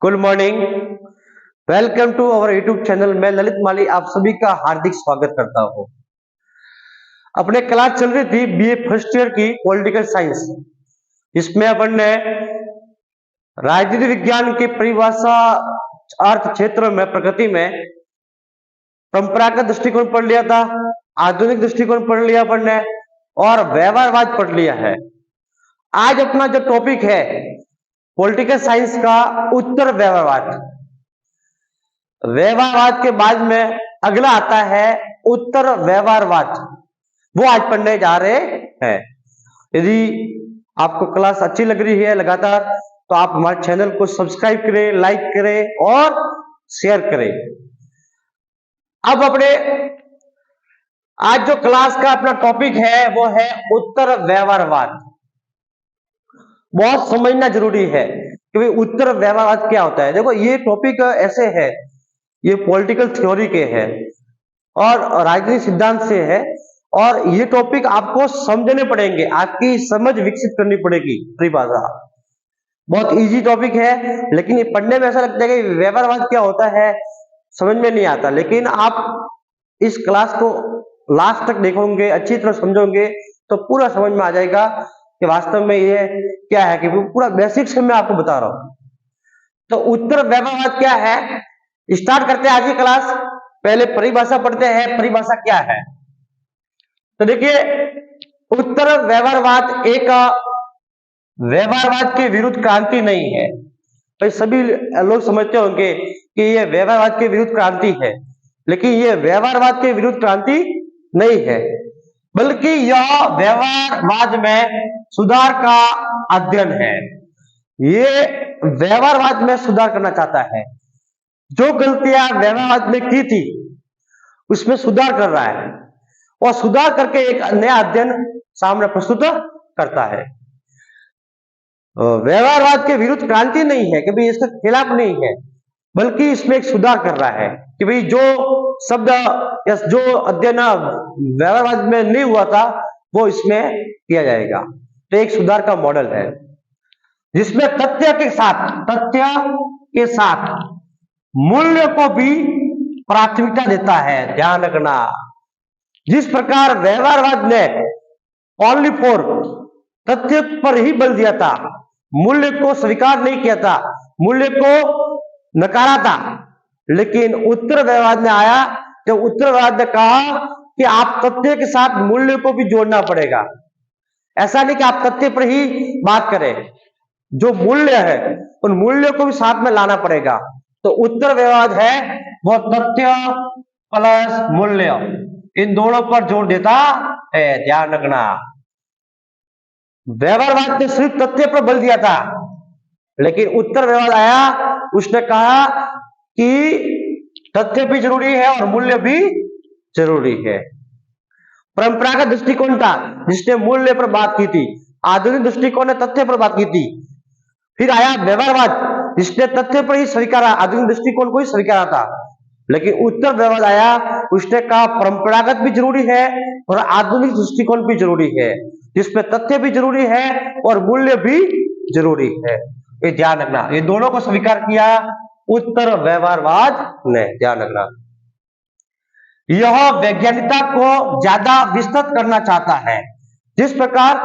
Good morning. Welcome to our YouTube channel. मैं ललित माली आप सभी का हार्दिक स्वागत करता हूं। अपने क्लास चल रही थी बीए फर्स्ट ईयर की पॉलिटिकल साइंस। इसमें अपन ने राजनीति विज्ञान की परिभाषा, अर्थ क्षेत्र में, प्रकृति में परंपरागत दृष्टिकोण पढ़ लिया था, आधुनिक दृष्टिकोण पढ़ लिया अपन ने, और व्यवहारवाद पढ़ लिया है। आज अपना जो टॉपिक है पॉलिटिकल साइंस का उत्तर व्यवहारवाद। व्यवहारवाद के बाद में अगला आता है उत्तर व्यवहारवाद, वो आज पढ़ने जा रहे हैं। यदि आपको क्लास अच्छी लग रही है लगातार, तो आप हमारे चैनल को सब्सक्राइब करें, लाइक करें और शेयर करें। अब अपने आज जो क्लास का अपना टॉपिक है वो है उत्तर व्यवहारवाद। बहुत समझना जरूरी है कि भाई उत्तर व्यवहारवाद क्या होता है। देखो, ये टॉपिक ऐसे है, ये पॉलिटिकल थ्योरी के है और राजनीतिक सिद्धांत से है, और ये टॉपिक आपको समझने पड़ेंगे, आपकी समझ विकसित करनी पड़ेगी। परिभाषा बहुत इजी टॉपिक है, लेकिन ये पढ़ने में ऐसा लगता है कि व्यवहारवाद क्या होता है समझ में नहीं आता। लेकिन आप इस क्लास को लास्ट तक देखोगे, अच्छी तरह समझोगे, तो पूरा समझ में आ जाएगा कि वास्तव में ये क्या है, कि पूरा बेसिक से मैं आपको बता रहा हूं। तो उत्तर व्यवहारवाद क्या है, स्टार्ट करते हैं आज की क्लास। पहले परिभाषा पढ़ते हैं, परिभाषा क्या है। तो देखिए, उत्तर व्यवहारवाद एक व्यवहारवाद के विरुद्ध क्रांति नहीं है। भाई सभी लोग समझते होंगे कि ये व्यवहारवाद के विरुद्ध क्रांति है, लेकिन ये व्यवहारवाद के विरुद्ध क्रांति नहीं है, बल्कि यह व्यवहारवाद में सुधार का अध्ययन है। ये व्यवहारवाद में सुधार करना चाहता है। जो गलतियां व्यवहारवाद में की थी उसमें सुधार कर रहा है, और सुधार करके एक नया अध्ययन सामने प्रस्तुत करता है। व्यवहारवाद के विरुद्ध क्रांति नहीं है कि भाई इसके खिलाफ नहीं है, बल्कि इसमें एक सुधार कर रहा है कि भाई जो शब्द या जो अध्ययन व्यवहारवाद में नहीं हुआ था वो इसमें किया जाएगा। तो एक सुधार का मॉडल है जिसमें तथ्य के साथ मूल्य को भी प्राथमिकता देता है। ध्यान रखना, जिस प्रकार व्यवहारवाद ने ओनली फॉर तथ्य पर ही बल दिया था, मूल्य को स्वीकार नहीं किया था, मूल्य को नकारा था, लेकिन उत्तर व्यवहारवाद ने आया तो उत्तर व्यवहारवाद ने कहा कि आप तथ्य के साथ मूल्य को भी जोड़ना पड़ेगा। ऐसा नहीं कि आप तथ्य पर ही बात करें, जो मूल्य है उन मूल्यों को भी साथ में लाना पड़ेगा। तो उत्तर व्यवहारवाद है वो तथ्य प्लस मूल्य, इन दोनों पर जोर देता है। ध्यान रखना, व्यवहारवाद ने सिर्फ तथ्य पर बल दिया था, लेकिन उत्तर व्यवहारवाद आया, उसने कहा कि तथ्य भी जरूरी है और मूल्य भी जरूरी है। परंपरागत दृष्टिकोण था जिसने मूल्य पर बात की थी, आधुनिक दृष्टिकोण ने तथ्य पर बात की थी। फिर आया व्यवहारवाद जिसने तथ्य पर ही स्वीकारा, आधुनिक दृष्टिकोण को ही स्वीकारा था। लेकिन उत्तर व्यवहारवाद आया, उसने कहा परंपरागत भी जरूरी है और आधुनिक दृष्टिकोण भी जरूरी है, जिसमें तथ्य भी जरूरी है और मूल्य भी जरूरी है। ये ध्यान रखना, ये दोनों को स्वीकार किया उत्तर व्यवहारवाद ने। ध्यान रखना, यह वैज्ञानिकता को ज्यादा विस्तृत करना चाहता है। जिस प्रकार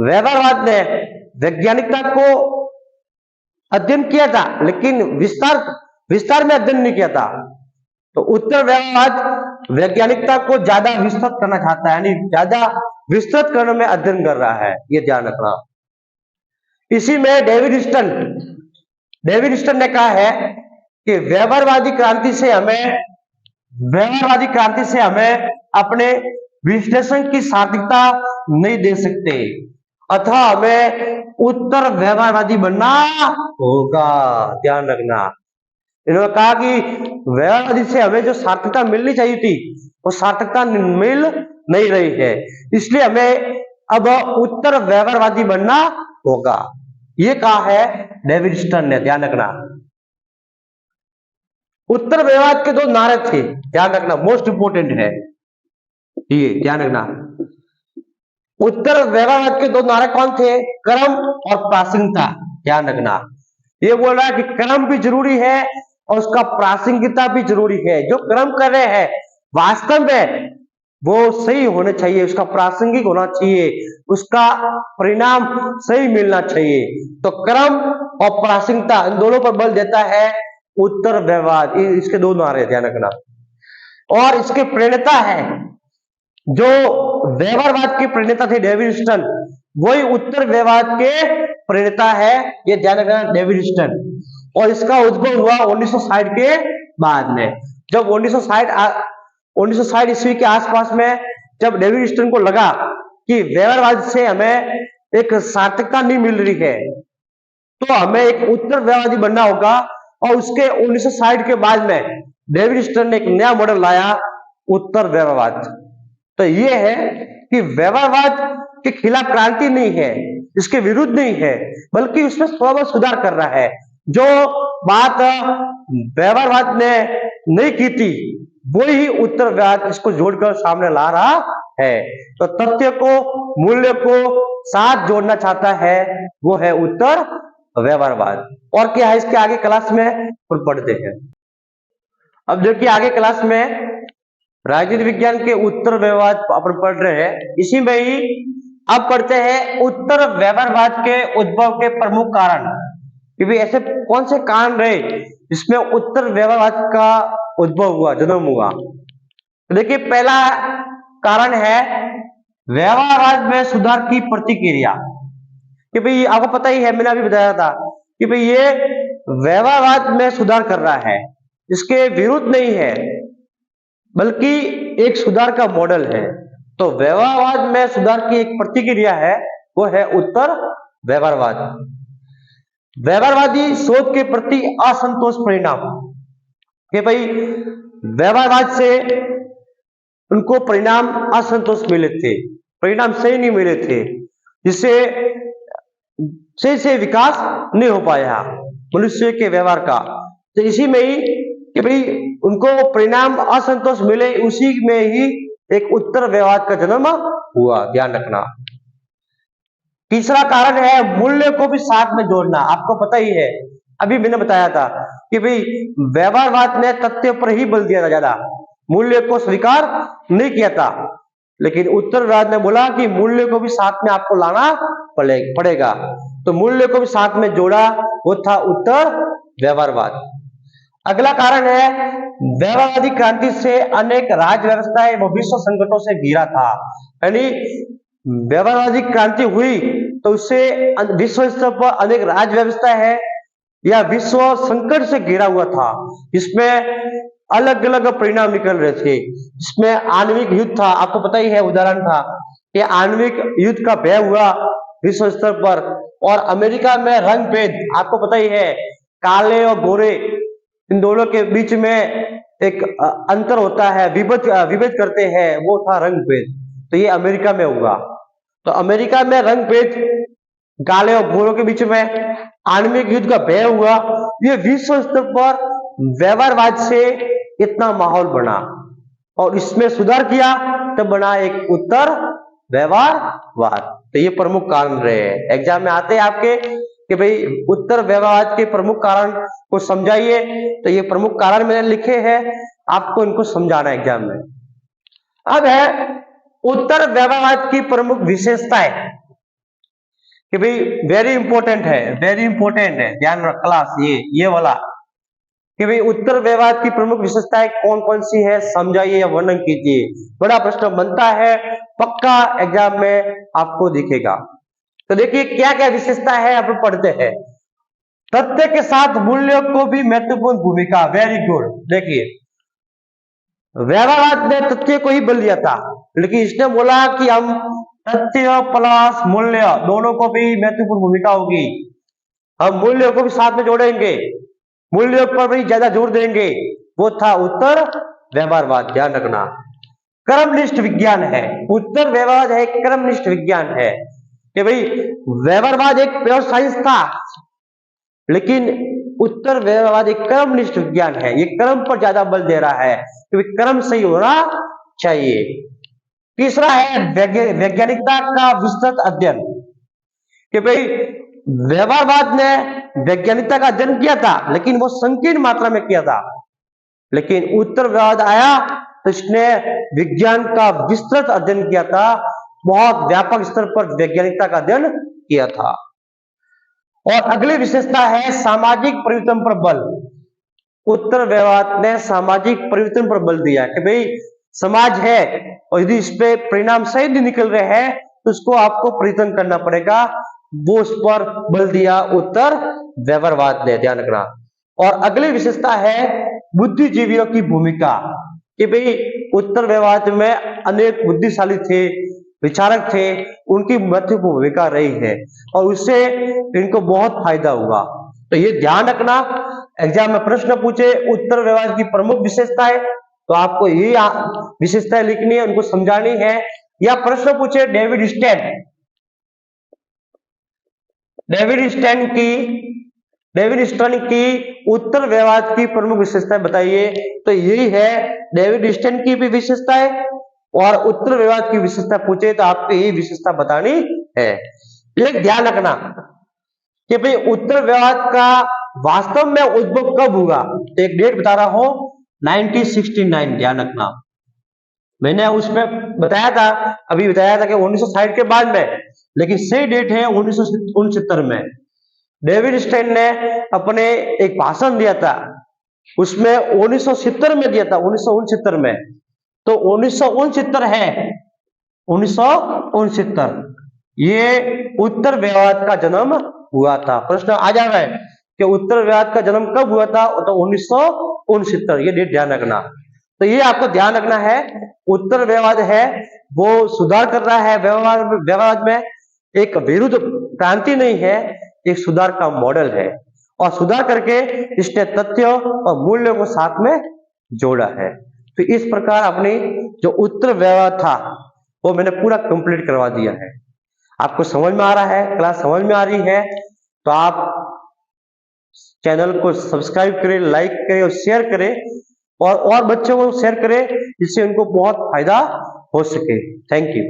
व्यवहारवाद ने वैज्ञानिकता को अध्ययन किया था, लेकिन विस्तार में अध्ययन नहीं किया था, तो उत्तर व्यवहारवाद वैज्ञानिकता को ज्यादा विस्तृत करना चाहता है, यानी ज्यादा विस्तृत करने में अध्ययन कर रहा है। ये ध्यान रखना। इसी में डेविड हिस्टन ने कहा है कि व्यवहारवादी क्रांति से हमें अपने विश्लेषण की सार्थकता नहीं दे सकते, अतः हमें उत्तर व्यवहारवादी बनना होगा। ध्यान रखना, इन्होंने कहा कि व्यवहारवादी से हमें जो सार्थकता मिलनी चाहिए थी वो सार्थकता मिल नहीं रही है, इसलिए हमें अब उत्तर व्यवहारवादी बनना होगा। ये कहा है डेविड हिस्टन ने। ध्यान रखना, उत्तर व्यवहारवाद के दो नारे थे, ध्यान रखना, मोस्ट इंपोर्टेंट है ये, ध्यान रखना। उत्तर व्यवहारवाद के दो नारे कौन थे? कर्म और प्रासंगिकता। ध्यान रखना, ये बोल रहा है कि क्रम भी जरूरी है और उसका प्रासंगिकता भी जरूरी है। जो क्रम कर रहे हैं वास्तव में वो सही होने चाहिए, उसका प्रासंगिक होना चाहिए, उसका परिणाम सही मिलना चाहिए। तो क्रम और प्रासंगिकता इन दोनों पर बल देता है उत्तर व्यवहार। इसके दो नारे ध्यान रखना। और इसके प्रणेता है जो व्यवहारवाद के प्रणेता थे डेविड ह्यूस्टन, वही उत्तर व्यवहार के प्रणेता है, ये ध्यान रखना, डेविड ह्यूस्टन। और इसका उद्भव हुआ 1960 के बाद में, जब 1960 ईस्वी के आसपास में जब डेविड ह्यूस्टन को लगा कि व्यवहारवाद से हमें एक सार्थकता नहीं मिल रही है, तो हमें एक उत्तर व्यवहारवादी बनना होगा। और उसके 1960 के बाद में डेविड ह्यूस्टन ने एक नया मॉडल लाया, उत्तर व्यवहारवाद। तो ये है कि व्यवहारवाद के खिलाफ क्रांति नहीं है, इसके विरुद्ध नहीं है, बल्कि उसमें थोड़ा बहुत सुधार कर रहा है। जो बात व्यवहारवाद ने नहीं की थी वो ही उत्तर व्यवहार इसको जोड़कर सामने ला रहा है। तो तथ्य को, मूल्य को साथ जोड़ना चाहता है, वो है उत्तर व्यवहारवाद। और क्या है इसके आगे क्लास में पढ़ते हैं। अब देखिए आगे क्लास में राजनीति विज्ञान के उत्तर व्यवहारवाद अपन पढ़ रहे हैं, इसी में ही अब पढ़ते हैं उत्तर व्यवहारवाद के उद्भव के प्रमुख कारण, कि भाई ऐसे कौन से कारण रहे जिसमें उत्तर व्यवहारवाद का उद्भव हुआ, जन्म हुआ। तो देखिए पहला कारण है व्यवहारवाद में सुधार की प्रतिक्रिया। कि भाई आपको पता ही है, मैंने अभी बताया था कि भाई ये व्यवहारवाद में सुधार कर रहा है, इसके विरुद्ध नहीं है, बल्कि एक सुधार का मॉडल है। तो व्यवहारवाद में सुधार की एक प्रतिक्रिया है, वो है उत्तर व्यवहारवाद। व्यवहारवादी सोच के प्रति असंतोष परिणाम, कि भाई व्यवहारवाद से उनको परिणाम असंतोष मिले थे, परिणाम सही नहीं मिले थे, जिससे सही से विकास नहीं हो पाया मनुष्य के व्यवहार का। तो इसी में ही कि भाई उनको परिणाम असंतोष मिले, उसी में ही एक उत्तर व्यवहार का जन्म हुआ, ध्यान रखना। तीसरा कारण है मूल्य को भी साथ में जोड़ना। आपको पता ही है, अभी मैंने बताया था कि भाई व्यवहारवाद ने तथ्य पर ही बल दिया था, ज्यादा मूल्य को स्वीकार नहीं किया था। लेकिन उत्तरवाद ने बोला कि मूल्य को भी साथ में आपको लाना पड़ेगा। तो मूल्य को भी साथ में जोड़ा, वो था उत्तर व्यवहारवाद। अगला कारण है व्यवहारवादी क्रांति से अनेक राज्य व्यवस्थाएं व विश्व संकटों से घिरा था। यानी व्यवहारवादी क्रांति हुई तो उससे विश्व स्तर पर अनेक राज्य व्यवस्था है या विश्व संकट से घिरा हुआ था, जिसमें अलग अलग परिणाम निकल रहे थे। इसमें आणविक युद्ध था, आपको पता ही है, उदाहरण था कि आणविक युद्ध का भय हुआ विश्व स्तर पर। और अमेरिका में रंग भेद, आपको पता ही है, काले और गोरे, इन दोनों के बीच में एक अंतर होता है, विभेद करते हैं, वो था रंग भेद। तो ये अमेरिका में हुआ। तो अमेरिका में रंग भेद, काले और गोरों के बीच में आणविक युद्ध का भय हुआ। ये विश्व स्तर पर व्यवहारवाद से इतना माहौल बना और इसमें सुधार किया, तब बना एक उत्तर व्यवहारवाद। तो ये प्रमुख कारण रहे हैं। एग्जाम में आते हैं आपके कि भाई उत्तर व्यवहारवाद के प्रमुख कारण को समझाइए। तो ये प्रमुख कारण मैंने लिखे हैं, आपको इनको समझाना है एग्जाम में। अब है उत्तर व्यवहारवाद की प्रमुख विशेषताएं, कि भाई वेरी इंपॉर्टेंट है, वेरी इंपॉर्टेंट है, ध्यान रख क्लास, ये वाला, कि भाई उत्तर व्यवहार की प्रमुख विशेषताएं कौन कौन सी है, समझाइए या वर्णन कीजिए। बड़ा प्रश्न बनता है, पक्का एग्जाम में आपको दिखेगा। तो देखिए क्या क्या विशेषता है, आप पढ़ते हैं। तथ्य के साथ मूल्यों को भी महत्वपूर्ण भूमिका, वेरी गुड। देखिए व्यवहारवाद ने तथ्य को ही बल दिया था, लेकिन इसने बोला कि हम तथ्य प्लस मूल्य दोनों को भी महत्वपूर्ण भूमिका होगी, हम मूल्यों को भी साथ में जोड़ेंगे, मूल्यों पर भी ज्यादा जोर देंगे, वो था उत्तर व्यवहारवाद। ध्यान रखना, क्रमनिष्ठ विज्ञान है, उत्तर व्यवहारवाद है, क्रमनिष्ठ विज्ञान है। कि भाई व्यवहारवाद एक प्योर साइंस था, लेकिन उत्तर व्यवहारवाद एक क्रमनिष्ठ विज्ञान है, ये क्रम पर ज्यादा बल दे रहा है कि क्रम सही होना चाहिए। तीसरा है वैज्ञानिकता का विस्तृत अध्ययन, कि भाई व्यवहारवाद ने वैज्ञानिकता का जन्म किया था, लेकिन वो संकीर्ण मात्रा में किया था। लेकिन उत्तरवाद आया तो इसने विज्ञान का विस्तृत अध्ययन किया था, बहुत व्यापक स्तर पर वैज्ञानिकता का अध्ययन किया था। और अगली विशेषता है सामाजिक परिवर्तन पर बल। उत्तरवाद ने सामाजिक परिवर्तन पर बल दिया कि भाई समाज है और यदि इस पे परिणाम सही नहीं निकल रहे हैं तो उसको आपको परिवर्तन करना पड़ेगा, वो उस पर बल दिया उत्तर व्यवहारवाद ने, ध्यान रखना। और अगली विशेषता है बुद्धिजीवियों की भूमिका कि भाई उत्तर व्यवहार में अनेक बुद्धिशाली थे, विचारक थे, उनकी महत्वपूर्ण भूमिका रही है और उससे इनको बहुत फायदा हुआ। तो ये ध्यान रखना, एग्जाम में प्रश्न पूछे उत्तर व्यवहार की प्रमुख विशेषताएं तो आपको ये विशेषताएं लिखनी है, उनको समझानी है। या प्रश्न पूछे डेविड स्टर्न की उत्तर व्यवहार की प्रमुख विशेषताएं बताइए, तो यही है डेविड स्टर्न की भी विशेषताएं और उत्तर व्यवहार की विशेषता पूछे तो आपको यही विशेषता बतानी है। एक ध्यान रखना कि भाई उत्तर व्यवहार का वास्तव में उद्भव कब हुआ, तो एक डेट बता रहा हूं 1969, ध्यान रखना। मैंने उसमें बताया था, अभी बताया था कि 1960 के बाद में, लेकिन सही डेट है 1969 में। डेविड स्टर्न ने अपने एक भाषण दिया था, उसमें 1970 में दिया था, 1969 में। तो 1969 है, 1969 ये उत्तर व्यवहार का जन्म हुआ था। प्रश्न आ जा रहा है कि उत्तर व्यवहार का जन्म कब हुआ था, तो 1969, ये डेट ध्यान रखना। तो ये आपको ध्यान रखना है, उत्तर व्यवहार है वो सुधार कर रहा है व्यवहार में, एक विरुद्ध क्रांति नहीं है, एक सुधार का मॉडल है और सुधार करके इसने तथ्यों और मूल्यों को साथ में जोड़ा है। तो इस प्रकार अपनी जो उत्तर व्यवहार था वो मैंने पूरा कंप्लीट करवा दिया है। आपको समझ में आ रहा है, क्लास समझ में आ रही है, तो आप चैनल को सब्सक्राइब करें, लाइक करें और शेयर करें और बच्चों को शेयर करें जिससे उनको बहुत फायदा हो सके। Thank you.